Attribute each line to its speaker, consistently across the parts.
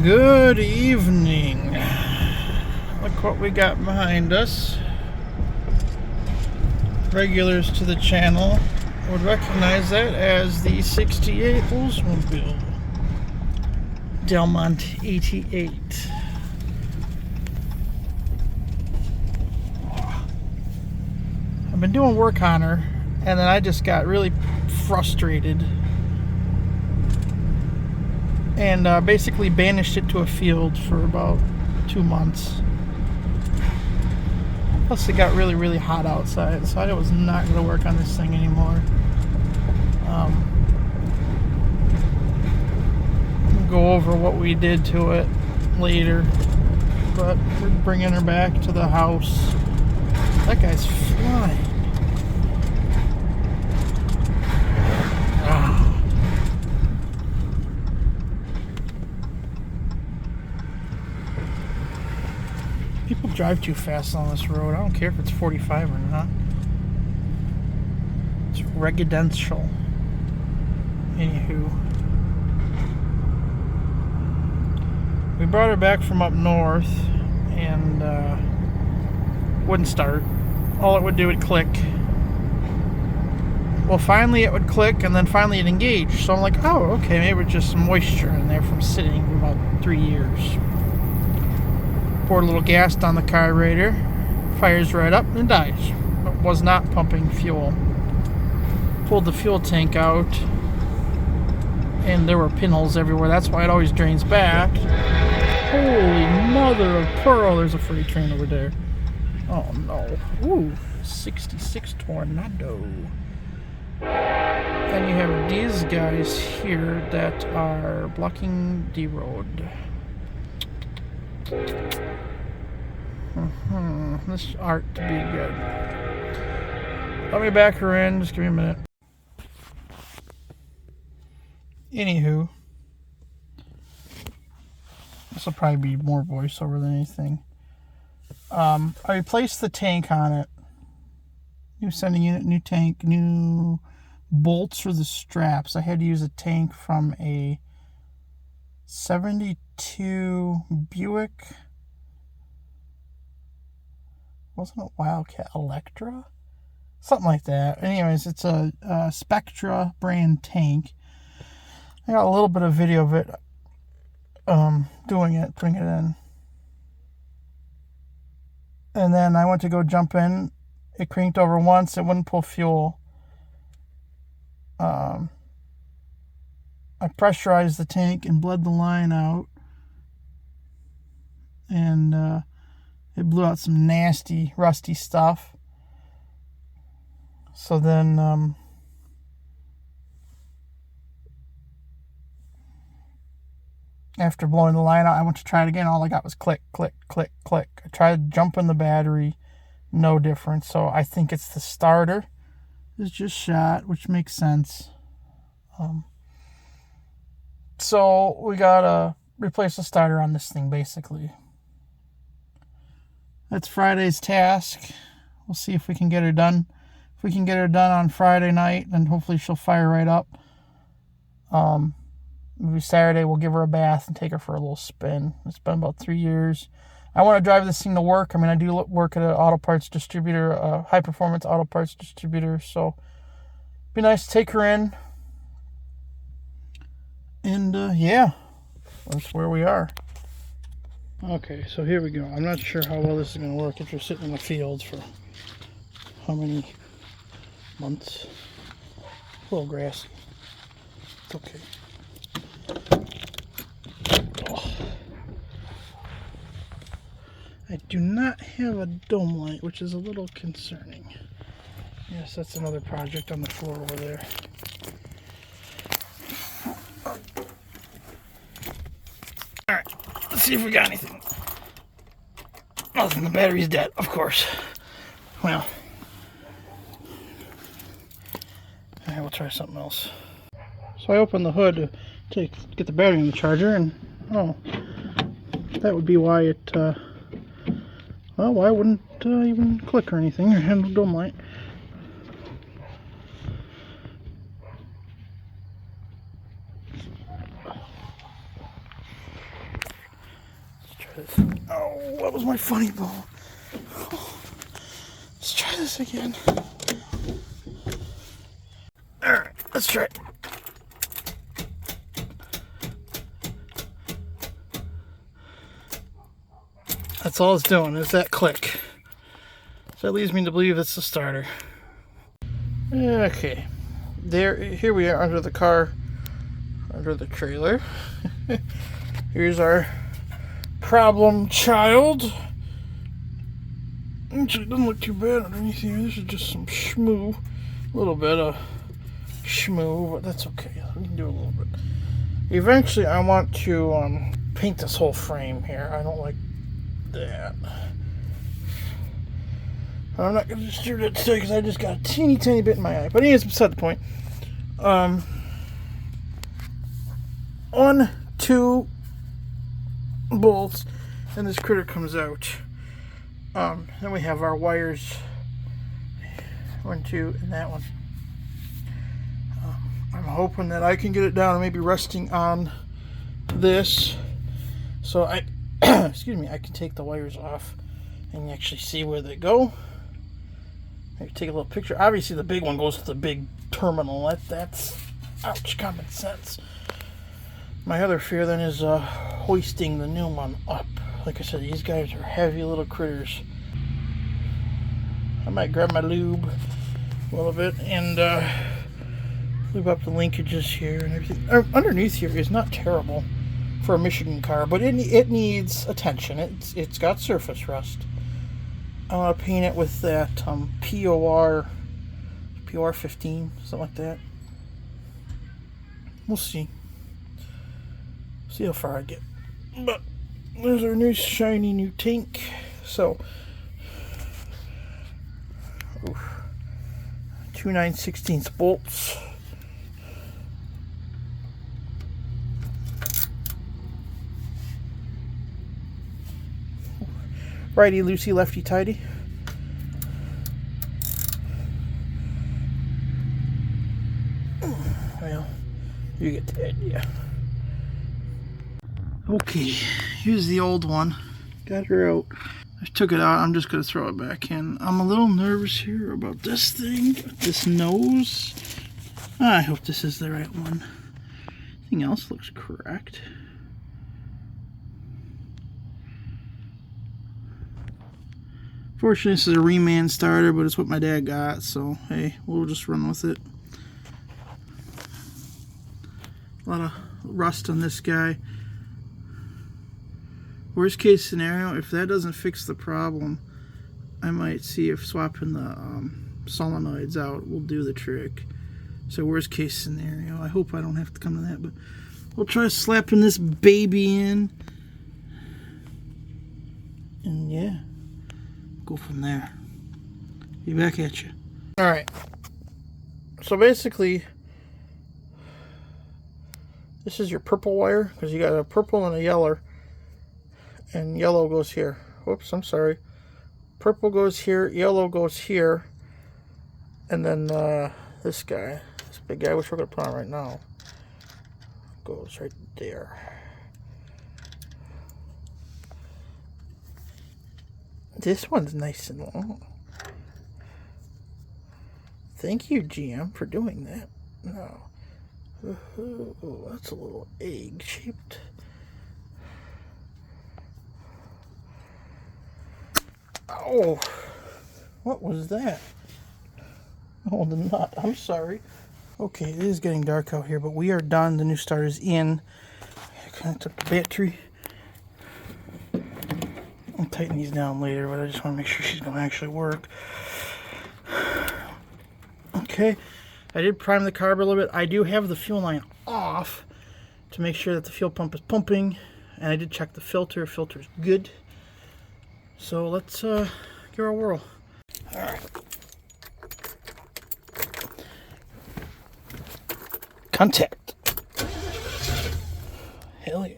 Speaker 1: Good evening. Look what we got behind us. Regulars to the channel would recognize that as the 68 Oldsmobile Delmont 88. I've been doing work on her, and then I just got really frustrated and basically banished it to a field for about 2 months. Plus it got really hot outside, so I was not going to work on this thing anymore. We'll go over what we did to it later, but we're bringing her back to the house. That guy's flying. People drive too fast on this road. I don't care if it's 45 or not. It's residential. Anywho. We brought her back from up north and wouldn't start. All it would do would click. Well, finally it would click, and then finally it engaged. So I'm like, oh, okay, maybe it's just some moisture in there from sitting for about 3 years. Poured a little gas down the carburetor, fires right up and dies. It was not pumping fuel. Pulled the fuel tank out, and there were pinholes everywhere. That's why it always drains back. Holy mother of pearl! There's a freight train over there. Oh no! Ooh, 66 Tornado. And you have these guys here that are blocking the road. This art to be good. Let me back her in. Just give me a minute. Anywho, this will probably be more voiceover than anything. I replaced the tank on it. New sending unit, new tank, new bolts for the straps. I had to use a tank from a 72 Buick. Wasn't it Wildcat Electra? Something like that. Anyways, it's a Spectra brand tank. I got a little bit of video of it doing it, putting it in. And then I went to go jump in. It cranked over once. It wouldn't pull fuel. I pressurized the tank and bled the line out. And it blew out some nasty, rusty stuff. So then, after blowing the line out, I went to try it again. All I got was click, click, click, click. I tried jumping the battery. No difference. So I think it's the starter. It's just shot, which makes sense. So we gotta replace the starter on this thing, basically. That's Friday's task. We'll see if we can get her done. If we can get her done on Friday night, then hopefully she'll fire right up. Maybe Saturday we'll give her a bath and take her for a little spin. It's been about 3 years. I want to drive this thing to work. I mean, I do work at an auto parts distributor, a high-performance auto parts distributor, so it'd be nice to take her in. And, yeah, that's where we are. Okay, so here we go. I'm not sure how well this is going to work if you're sitting in the field for how many months. A little grassy. It's okay. Oh. I do not have a dome light, which is a little concerning. Yes, that's another project on the floor over there. Alright, let's see if we got anything. Nothing, the battery's dead, of course. Well, alright, we'll try something else. So I opened the hood to get the battery in the charger, and oh, that would be why it, well, why wouldn't even click or anything, or handle dome light. Oh, that was my funny bone. Let's try this again. Alright, let's try it. That's all it's doing, is that click. So that leads me to believe it's the starter. Okay. Here we are under the car, under the trailer. Here's our problem child. Actually, it doesn't look too bad underneath here. This is just some schmoo. A little bit of schmoo, but that's okay. We can do a little bit. Eventually, I want to paint this whole frame here. I don't like that. I'm not going to just do that today because I just got a teeny tiny bit in my eye. But anyways, beside the point. 1, 2 bolts, and this critter comes out. Then we have our wires. 1, 2, and that one. I'm hoping that I can get it down and maybe resting on this. So I, excuse me, I can take the wires off and actually see where they go. Maybe take a little picture. Obviously, the big one goes to the big terminal. That's ouch, common sense. My other fear then is hoisting the new one up. Like I said, these guys are heavy little critters. I might grab my lube a little bit and lube up the linkages here and everything. Underneath here is not terrible for a Michigan car, but it needs attention. It's got surface rust. I want to paint it with that POR 15, something like that. We'll see. See how far I get. But there's our new shiny new tank. So 2 9/16 bolts. Righty loosey, lefty tighty. Well, you get the idea. Okay, here's the old one. Got her out. I took it out. I'm just going to throw it back in. I'm a little nervous here about this thing, this nose. I hope this is the right one. Everything else looks correct. Fortunately, this is a reman starter, but it's what my dad got, so hey, we'll just run with it. A lot of rust on this guy. Worst case scenario, if that doesn't fix the problem, I might see if swapping the solenoids out will do the trick. So worst case scenario, I hope I don't have to come to that, but we'll try slapping this baby in. And yeah. Go from there. Be back at you. Alright. So basically, this is your purple wire, because you got a purple and a yellow. And yellow goes here. Whoops, I'm sorry. Purple goes here, yellow goes here. And then this guy, this big guy, which we're going to put on right now, goes right there. This one's nice and long. Thank you, GM, for doing that. No. Oh, that's a little egg-shaped. Oh, what was that? Oh, the nut. I'm sorry. Okay, it is getting dark out here, but we are done. The new starter's in. I kind of took the battery. I'll tighten these down later, but I just want to make sure she's going to actually work. Okay, I did prime the carb a little bit. I do have the fuel line off to make sure that the fuel pump is pumping, and I did check the filter. Filter's good. So let's give her a whirl. All right. Contact. Hell yeah.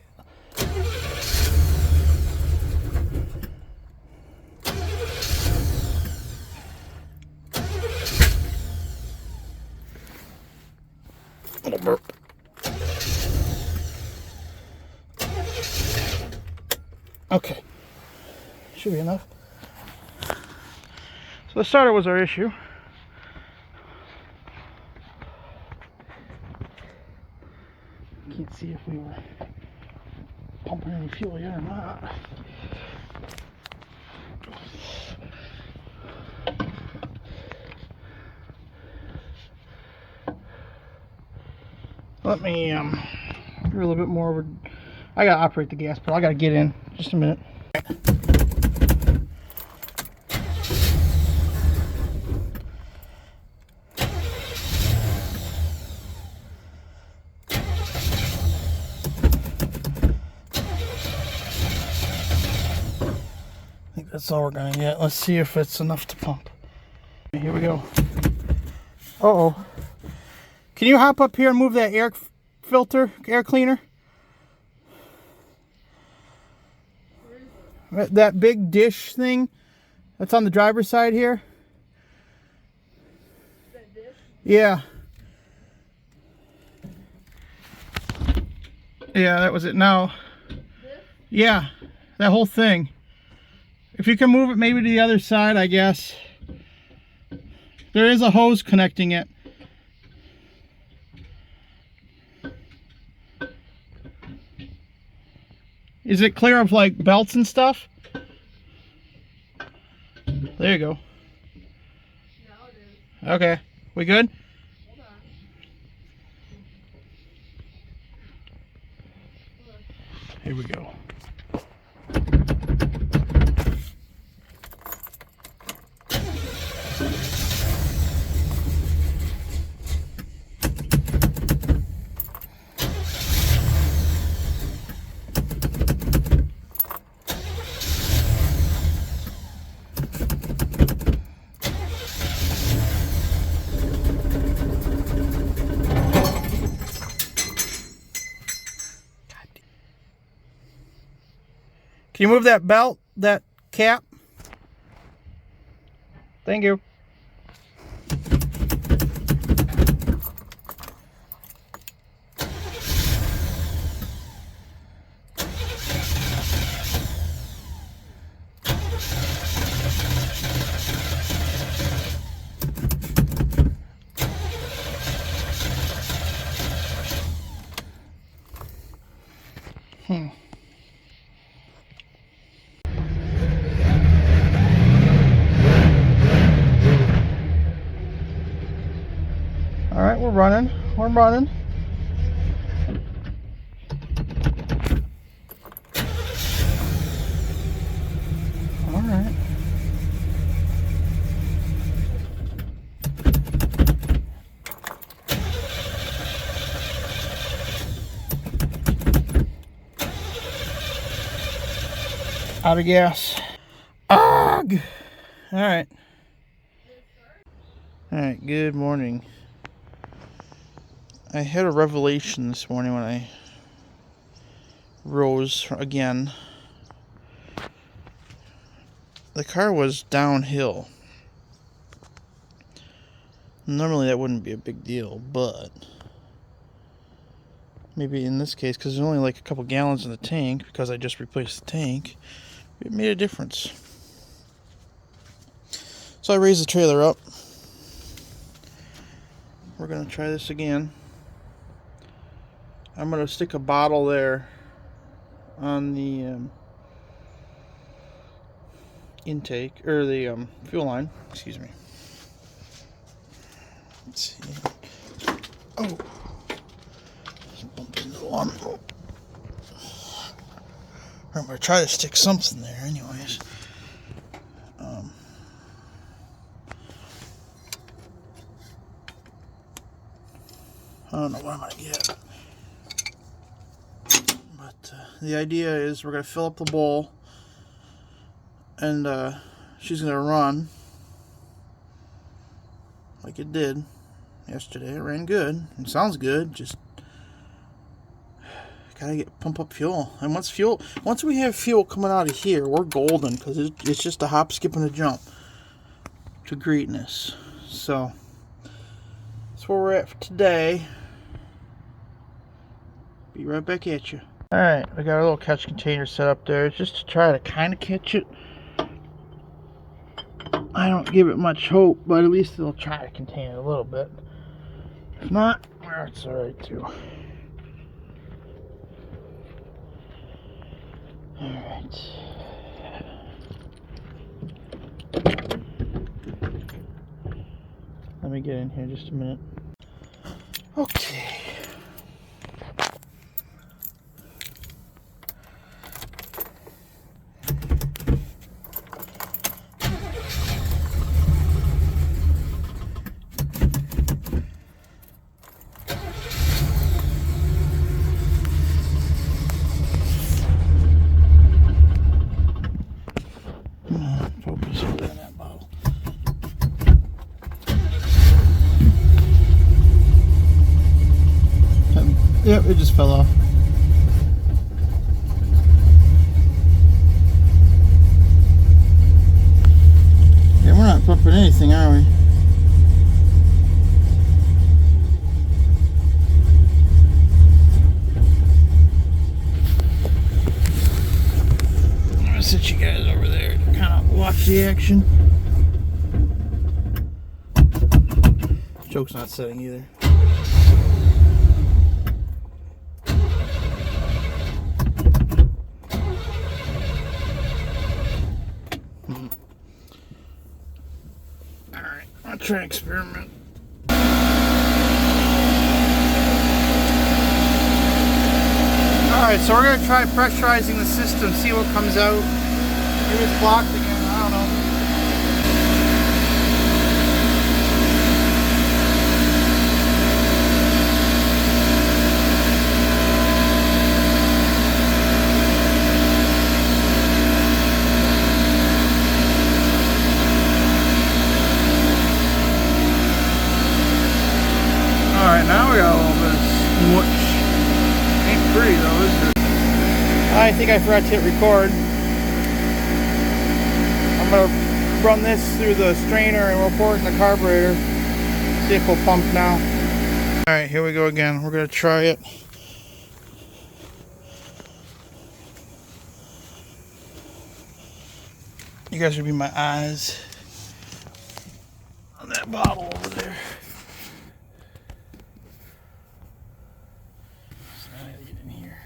Speaker 1: Little burp. Okay. Should be enough. So the starter was our issue. Can't see if we were pumping any fuel yet or not. Let me do a little bit more over. I gotta operate the gas pedal. I gotta get in. Just a minute. I think that's all we're gonna get. Let's see if it's enough to pump. Here we go. Uh-oh. Can you hop up here and move that air filter, air cleaner? That big dish thing that's on the driver's side here. That dish? Yeah. Yeah, that was it. Now, this? Yeah, that whole thing. If you can move it maybe to the other side, I guess. There is a hose connecting it. Is it clear of like belts and stuff? There you go.
Speaker 2: Now it is.
Speaker 1: Okay. We good?
Speaker 2: Hold on.
Speaker 1: Here we go. Can you move that belt, that cap? Thank you. All right, we're running. We're running. All right. Out of gas. Ugh. All right. All right, good morning. I had a revelation this morning when I rose again. The car was downhill. Normally that wouldn't be a big deal, but maybe in this case, because there's only like a couple gallons in the tank, because I just replaced the tank, it made a difference. So I raised the trailer up. We're going to try this again. I'm going to stick a bottle there on the intake, or the fuel line. Excuse me. Let's see. Oh. Just bumped into one. I'm going to try to stick something there anyways. I don't know what I'm going to get. But the idea is we're going to fill up the bowl, and she's going to run like it did yesterday. It ran good. It sounds good. Just gotta pump up fuel. And once we have fuel coming out of here, we're golden, because it's just a hop, skip, and a jump to greatness. So that's where we're at for today. Be right back at you. Alright, we got a little catch container set up there just to try to kind of catch it. I don't give it much hope, but at least it'll try to contain it a little bit. If not, well, it's alright too. Alright. Let me get in here just a minute. Okay. Focus on that bottle. Yep, it just fell off. Yeah, we're not pumping anything, are we? I'm gonna sit you guys over there to kind of watch the action. Choke's not setting either. Alright, I'll try and experiment. Alright, so we're going to try pressurizing the system, see what comes out. Maybe it's blocked again, I don't know. Alright, now we got a little bit of smush. Ain't pretty though, is it? I think I forgot to hit record. I'm going to run this through the strainer and we'll pour it in the carburetor. See if we'll pump now. Alright, here we go again. We're going to try it. You guys will be my eyes on that bottle over there. So I gotta get in here.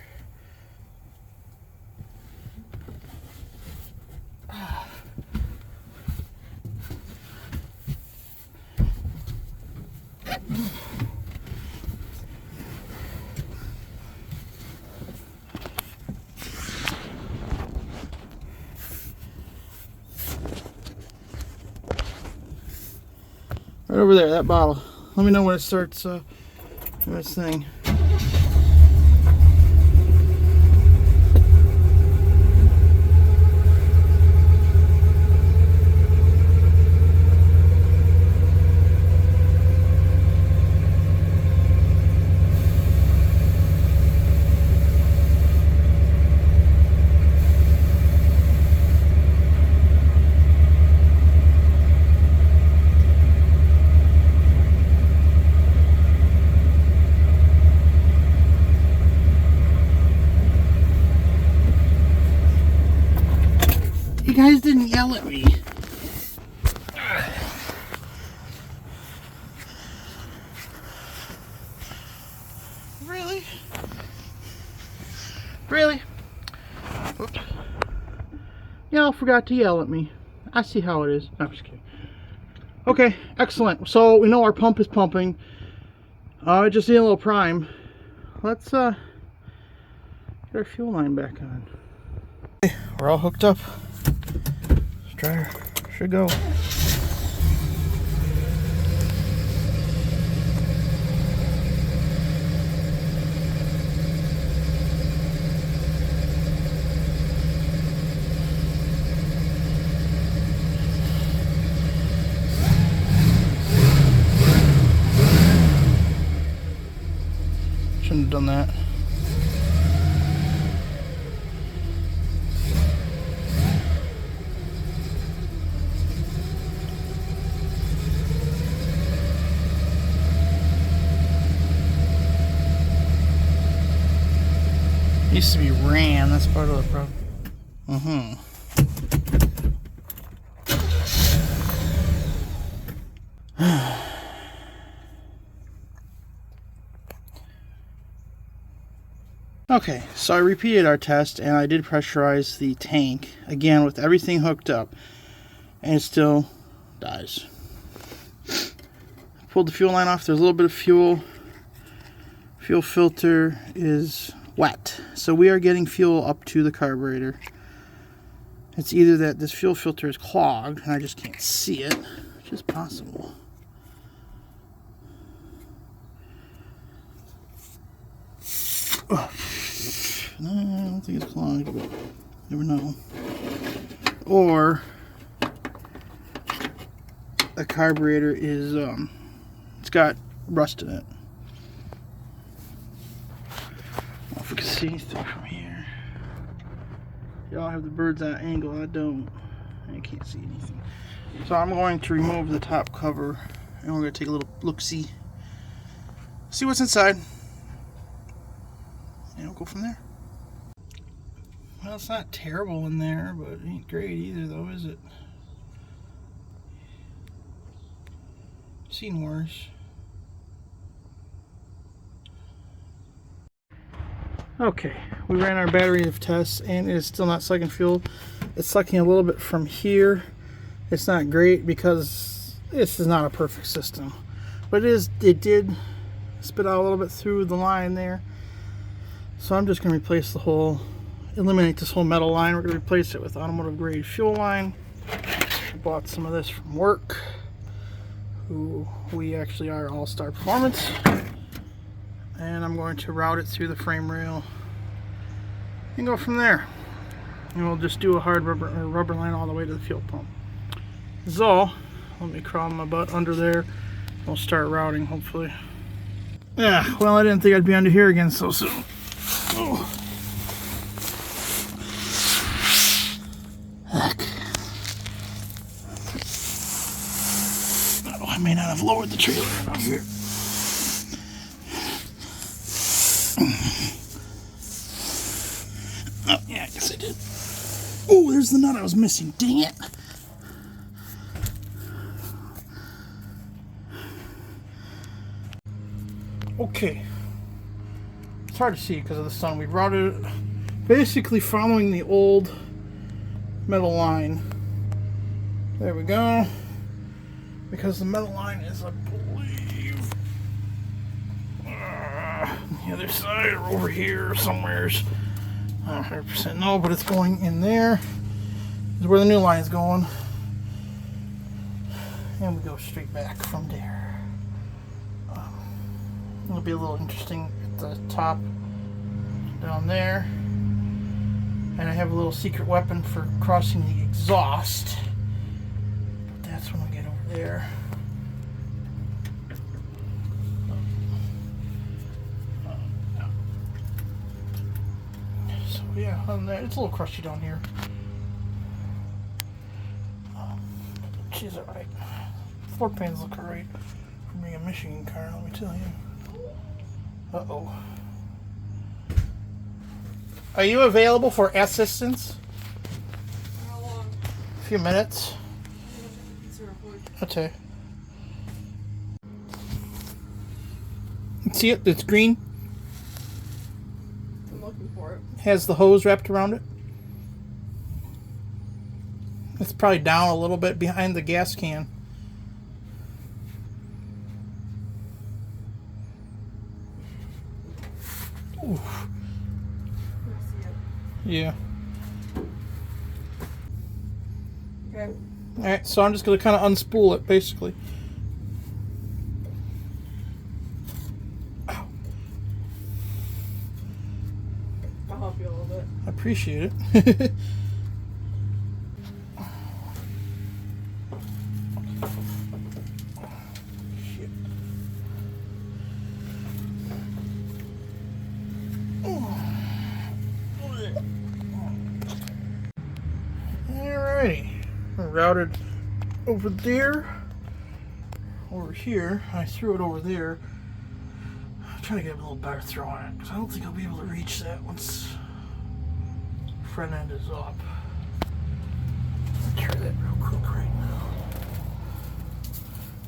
Speaker 1: Right over there, that bottle. Let me know when it starts doing its thing. You guys didn't yell at me. Really? Really? Oops. Y'all forgot to yell at me. I see how it is. No, I'm just kidding. Okay, excellent. So we know our pump is pumping. Just need a little prime. Let's get our fuel line back on. Okay, we're all hooked up. Dryer should go. Shouldn't have done that. Used to be ran, that's part of the problem. Okay, so I repeated our test and I did pressurize the tank again with everything hooked up, and it still dies. Pulled the fuel line off. There's a little bit of fuel. Fuel filter is wet, so we are getting fuel up to the carburetor. It's either that this fuel filter is clogged and I just can't see it, which is possible. No, I don't think it's clogged, but never know. Or the carburetor is it's got rust in it. I don't know if we can see anything from here. Y'all have the bird's eye angle. I don't. I can't see anything. So I'm going to remove the top cover and we're going to take a little look-see. See what's inside. And we'll go from there. Well, it's not terrible in there, but it ain't great either, though, is it? Seen worse. Okay, we ran our battery of tests and it is still not sucking fuel. It's sucking a little bit from here. It's not great because this is not a perfect system, but it did spit out a little bit through the line there. So I'm just going to replace the whole, eliminate this whole metal line. We're going to replace it with automotive grade fuel line. I bought some of this from work, who we actually are All-Star Performance. And I'm going to route it through the frame rail and go from there. And we'll just do a hard rubber line all the way to the fuel pump. So, let me crawl my butt under there. We'll start routing, hopefully. Yeah, well, I didn't think I'd be under here again so soon. Oh. Heck. Oh, I may not have lowered the trailer enough here. Oh, yeah, I guess I did. Oh, there's the nut I was missing. Dang it. Okay. It's hard to see because of the sun. We routed it basically following the old metal line. There we go. Because the metal line is, I believe, the other side or over here somewheres. Not 100% no, but it's going in there. This is where the new line is going. And we go straight back from there. It'll be a little interesting at the top down there. And I have a little secret weapon for crossing the exhaust. But that's when we get over there. So yeah, on there, it's a little crusty down here. She's alright. Floor pans look alright for being a Michigan car, let me tell you. Uh-oh. Are you available for assistance?
Speaker 2: How long?
Speaker 1: A few minutes. Okay. See it? It's green.
Speaker 2: I'm looking for it.
Speaker 1: Has the hose wrapped around it. It's probably down a little bit behind the gas can. Oof.
Speaker 2: I see it.
Speaker 1: Yeah.
Speaker 2: Okay.
Speaker 1: Alright, so I'm just going to kind of unspool it, basically. Ow.
Speaker 2: I'll help you a little bit.
Speaker 1: I appreciate it. Shit. Alrighty. Routed over there. Over here. I threw it over there. I'm trying to get a little better throw on it because I don't think I'll be able to reach that once front end is up. I'll try that real quick right now.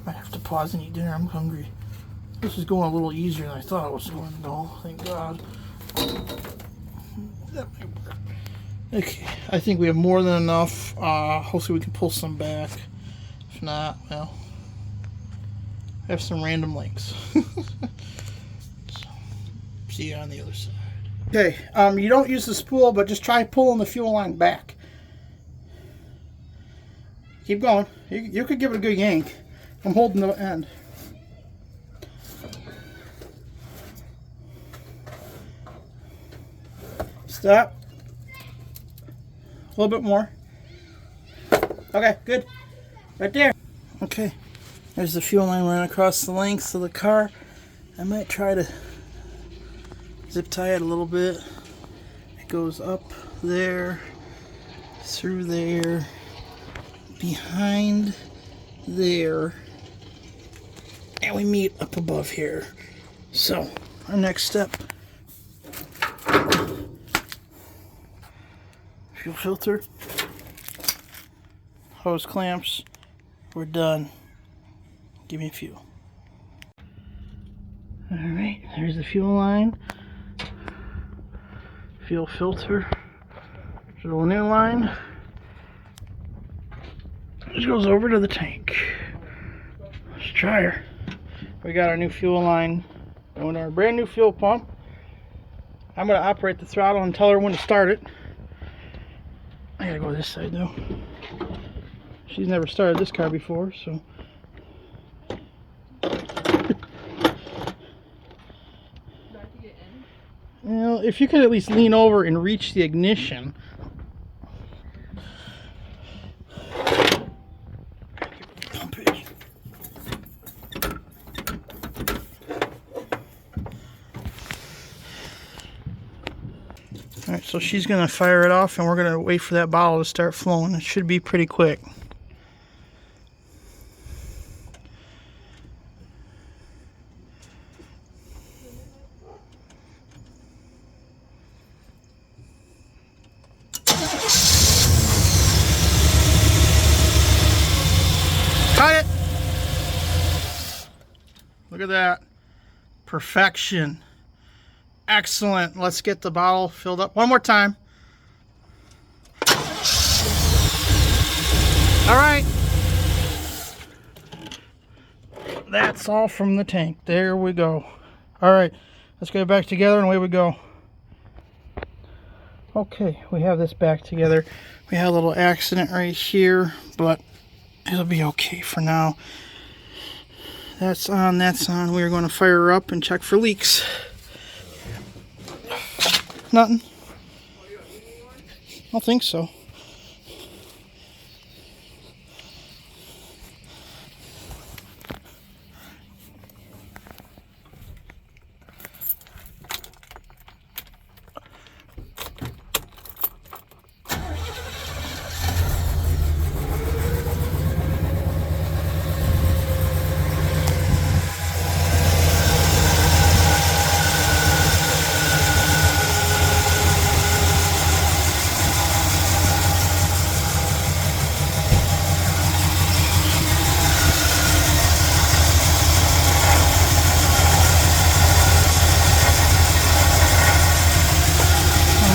Speaker 1: Might have to pause and eat dinner. I'm hungry. This is going a little easier than I thought it was going to go. Thank God. That might work. Okay, I think we have more than enough. Hopefully we can pull some back. If not, well, I have some random links. So, see you on the other side. Okay, you don't use the spool, but just try pulling the fuel line back. Keep going. You could give it a good yank. I'm holding the end. Stop. A little bit more. Okay, good. Right there. Okay, there's the fuel line running across the length of the car. I might try to zip tie it a little bit. It goes up there, through there, behind there, and we meet up above here. So, our next step, fuel filter, hose clamps, we're done. Give me fuel. Alright, there's the fuel line, fuel filter, drill a new line. This goes over to the tank. Let's try her. We got our new fuel line going to our brand new fuel pump. I'm going to operate the throttle and tell her when to start it. I gotta go this side though. She's never started this car before, so. Well, if you could at least lean over and reach the ignition. Alright, so she's going to fire it off and we're going to wait for that bottle to start flowing. It should be pretty quick. Cut it! Look at that. Perfection. Excellent. Let's get the bottle filled up one more time. All right. That's all from the tank. There we go. All right. Let's get it back together and away we go. Okay, we have this back together. We had a little accident right here, but it'll be okay for now. That's on, that's on. We're going to fire her up and check for leaks. Nothing. I don't think so.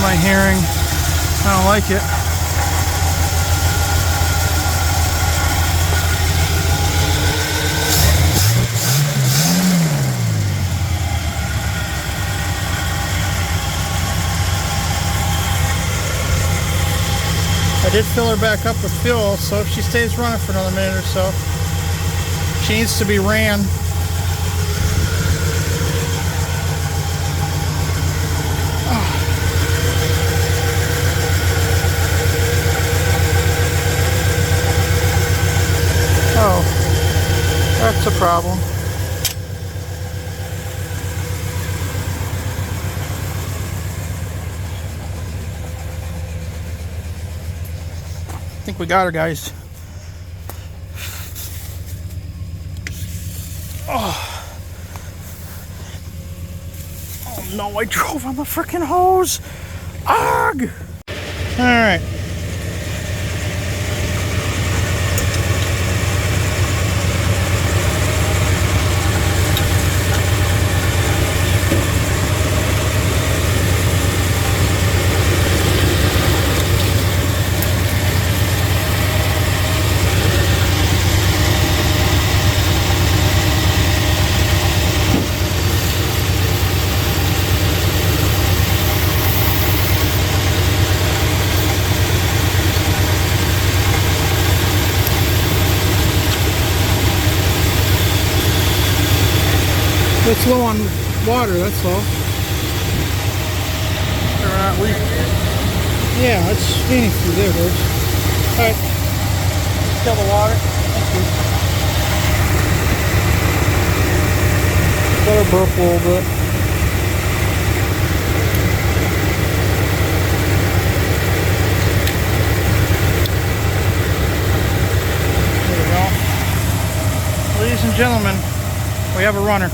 Speaker 1: My hearing, I don't like it. I did fill her back up with fuel, so if she stays running for another minute or so, she needs to be ran. Oh, that's a problem. I think we got her, guys. Oh, oh no, I drove on the frickin' hose. Ugh! All right. It's low on water, that's all. They're not leaking. Yeah, it's feeding through there, boys. Alright. Kill the water. Thank you. Let her burp a little bit. There we go. Ladies and gentlemen, we have a runner.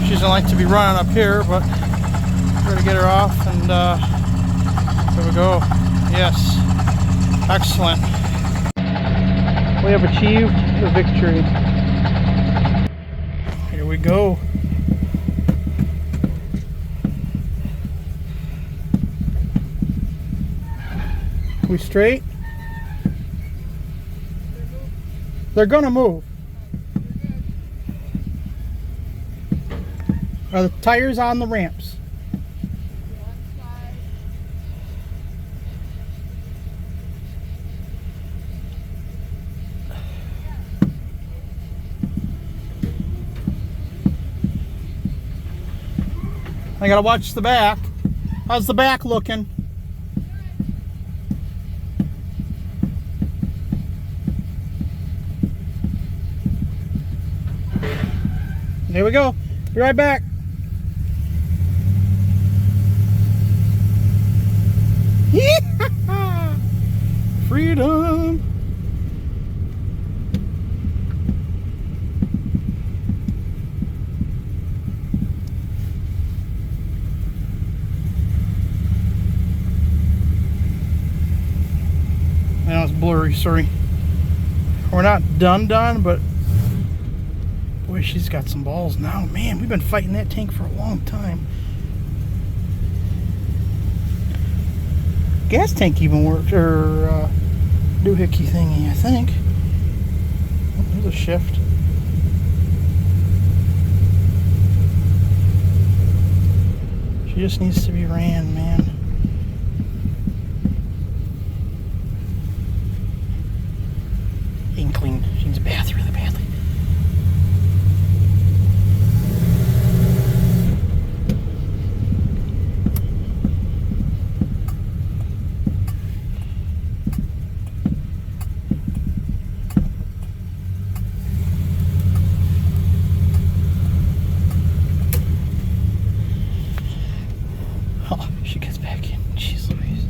Speaker 1: She doesn't like to be running up here, but we're gonna get her off, and there we go. Yes, excellent. We have achieved the victory. Here we go. We straight? They're gonna move. Are the tires on the ramps? I gotta watch the back. How's the back looking? There we go. Be right back. Freedom. Now it's blurry, sorry. We're not done, but boy, she's got some balls now. Man, we've been fighting that tank for a long time. Gas tank even works, or doohickey thingy, I think. Oh, there's a shift. She just needs to be ran, man. Being clean. She needs a bath really badly. She gets back in. Jeez Louise.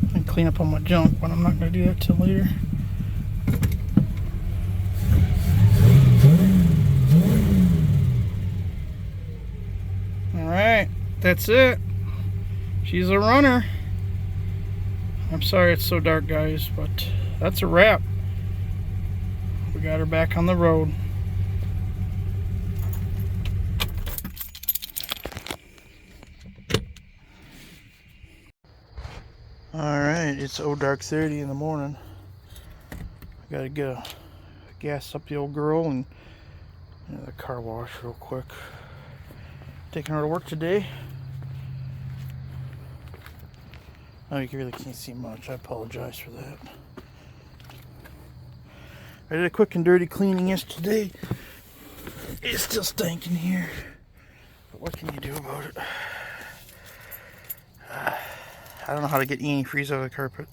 Speaker 1: I can clean up all my junk, but I'm not going to do that till later. Alright, that's it. She's a runner. I'm sorry it's so dark, guys, but that's a wrap. We got her back on the road. Alright, it's dark 30 in the morning. I gotta get gas up the old girl and the car wash real quick. Taking her to work today. Oh, you really can't see much. I apologize for that. I did a quick and dirty cleaning yesterday. It's still stinking here. But what can you do about it? I don't know how to get antifreeze out of the carpet.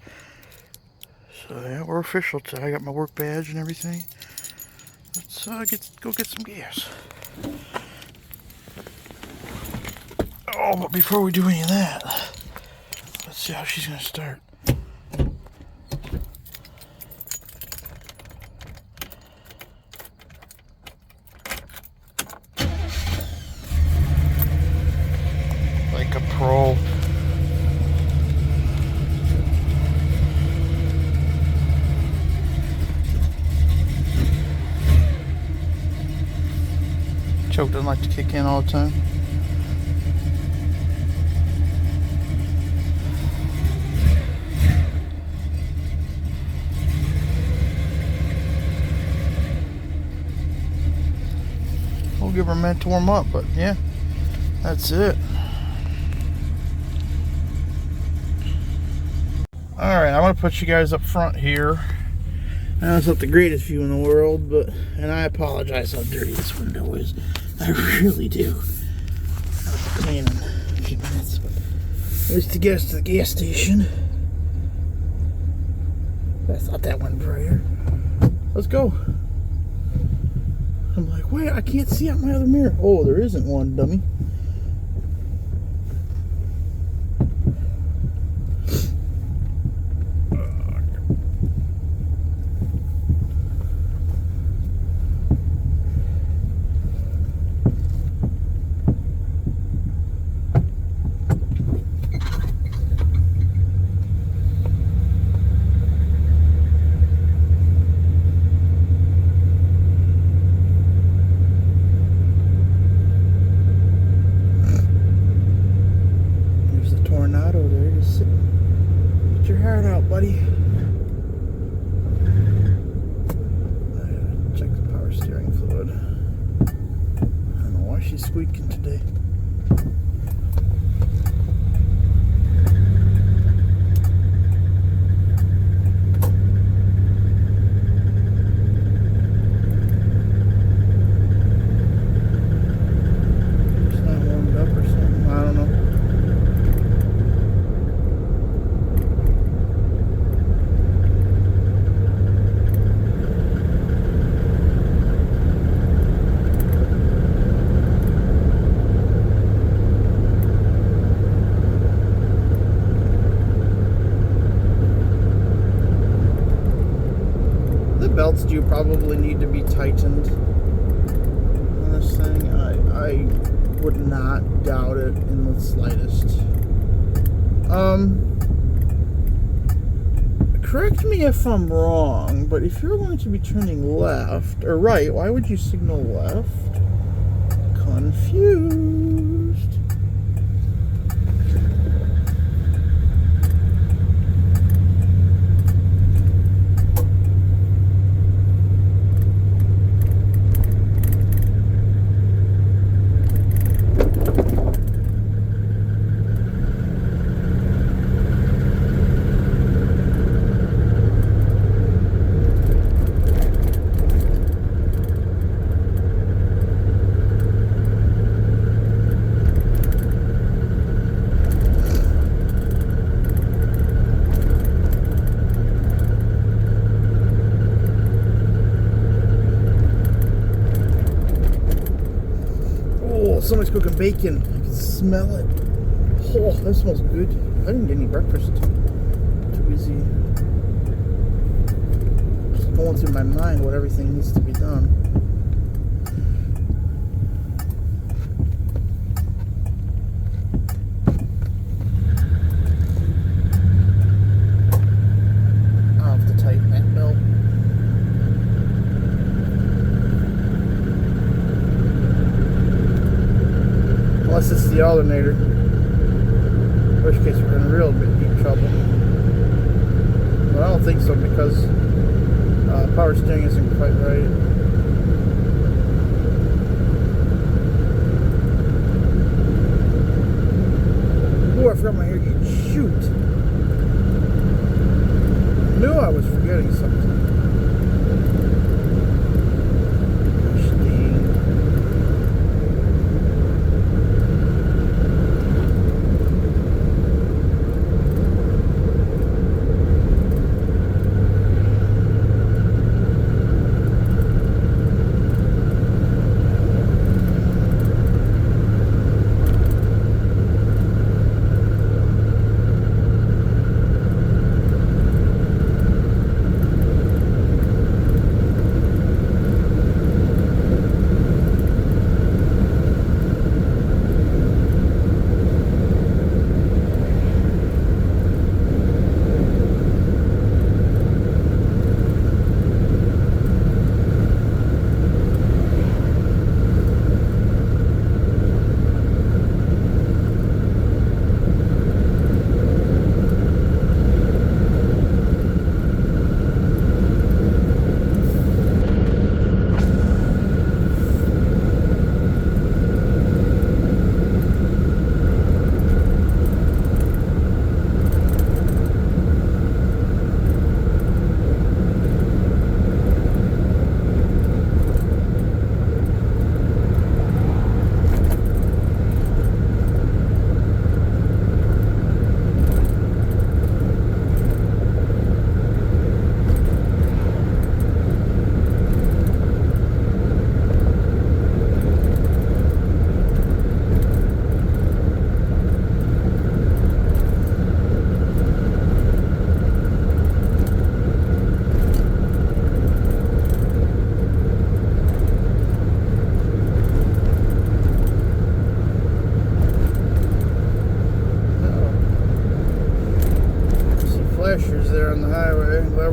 Speaker 1: So yeah, we're official today. I got my work badge and everything. Let's go get some gas. Oh, but before we do any of that, let's see how she's gonna start. Like a pro. Choke doesn't like to kick in all the time. We'll give her a minute to warm up, but yeah, that's it. Alright, I want to put you guys up front here. I know it's not the greatest view in the world, and I apologize how dirty this window is. I really do. I'll be cleaning in a few minutes, but at least to get us to the gas station. I thought that went brighter. Let's go. I'm like, wait, I can't see out my other mirror. Oh, there isn't one, dummy. Buddy. Check the power steering fluid. I don't know why she's squeaking today. It's not warmed up or something. I don't know. Belts do probably need to be tightened on this thing. I would not doubt it in the slightest. Correct me if I'm wrong, but if you're going to be turning left or right, why would you signal left? Confused. Somebody's cooking bacon. I can smell it. Oh, that smells good. I didn't get any breakfast. Too busy just going through my mind what everything needs to be done. I'll have to tighten that belt. Unless it's the alternator, in which case we're in real deep trouble. But I don't think so because power steering isn't quite right. Oh, I forgot my air gauge. Shoot! I knew I was forgetting something.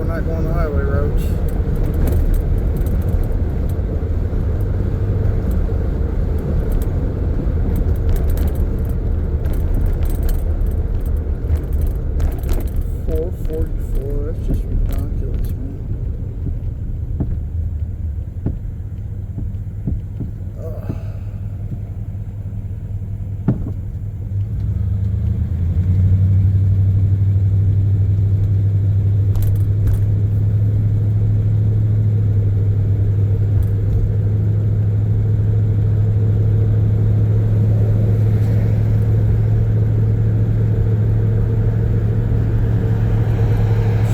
Speaker 1: not going the highway roads. That's just ridiculous, man. Ugh.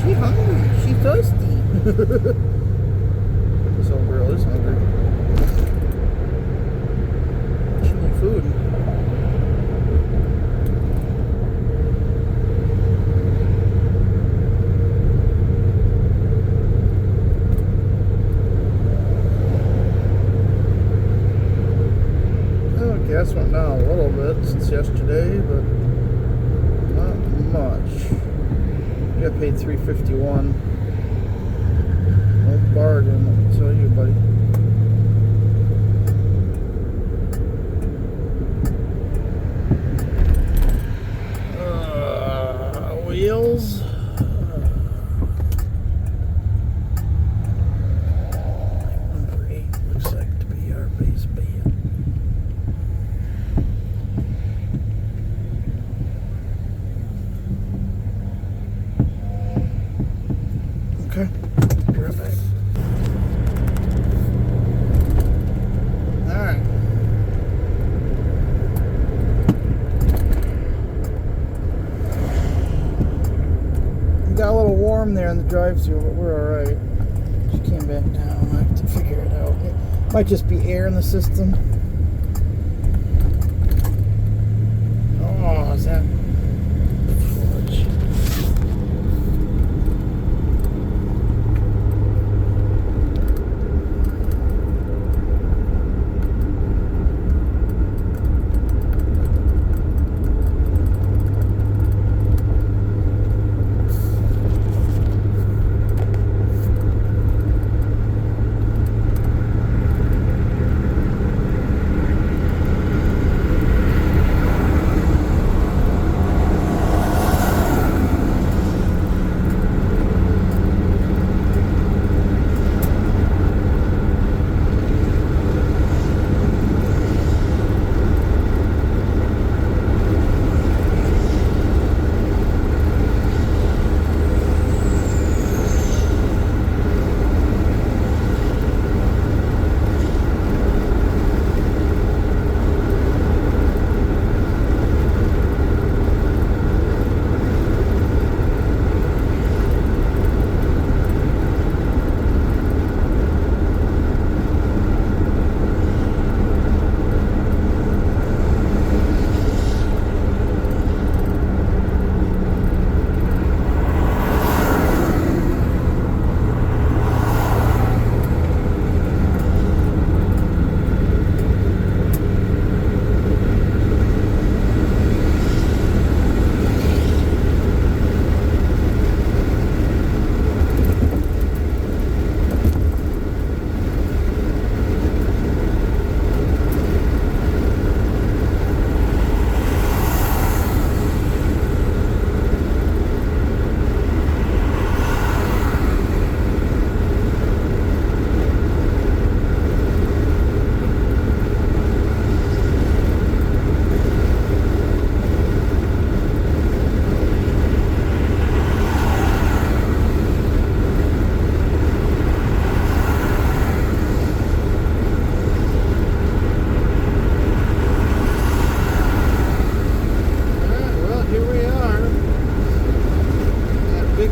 Speaker 1: She hungry. She thirsty. This old girl is hungry. She need food. Oh, gas went down a little bit since yesterday, but not much. I paid $3.51. No bargain, let me tell you, buddy. Wheels. Number 8 looks like to be our base band. Okay, be right back. Alright. Got a little warm there in the drive-thru, but we're alright. She came back down. I have to figure it out. It might just be air in the system. Oh, is that fudge?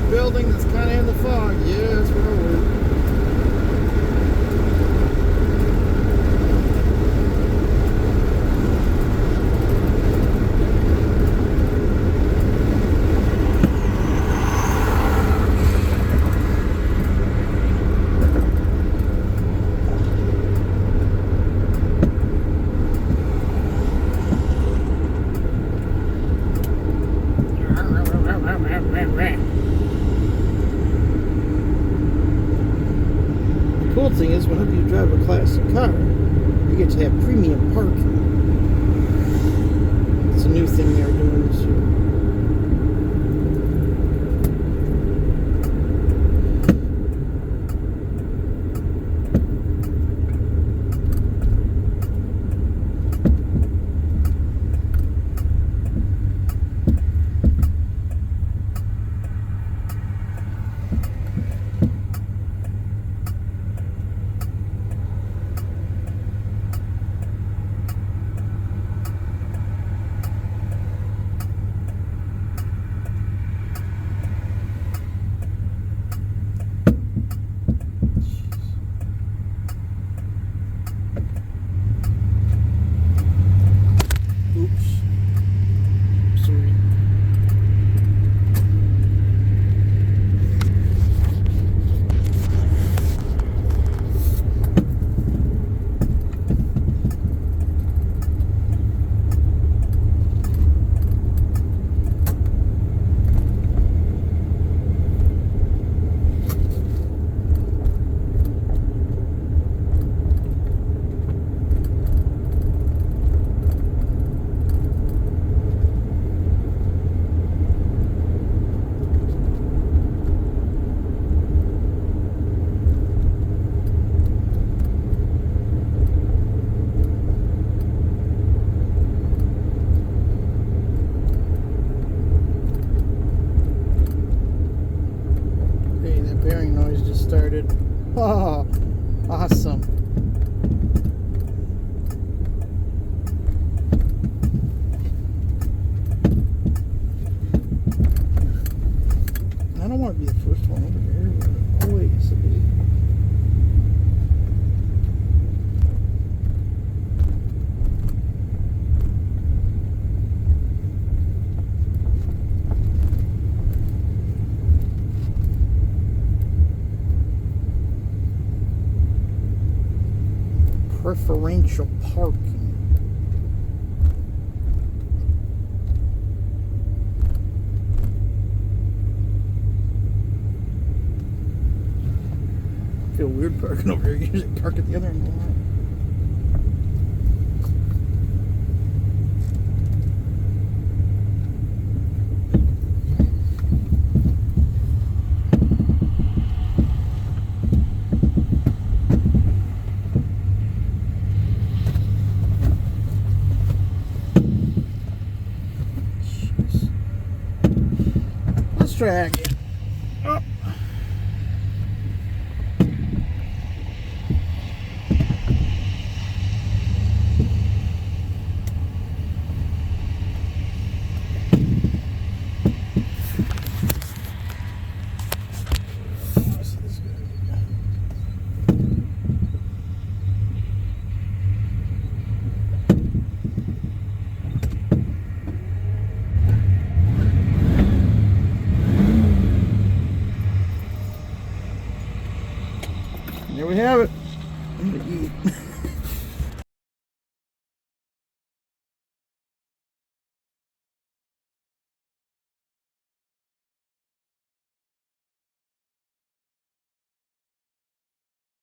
Speaker 1: Building that's kind of in the fog. Yeah, that's where I work.
Speaker 3: cool thing is, whenever you drive a classic car, you get to have premium parking. It's a new thing they're doing this year. Bearing noise just started. Oh, awesome. I don't want to be the first one over here, but oh wait, yes it is. Preferential parking. I feel weird parking over here. Usually park at the other end of the line. Drag it. Oh. There we have it. I'm gonna eat.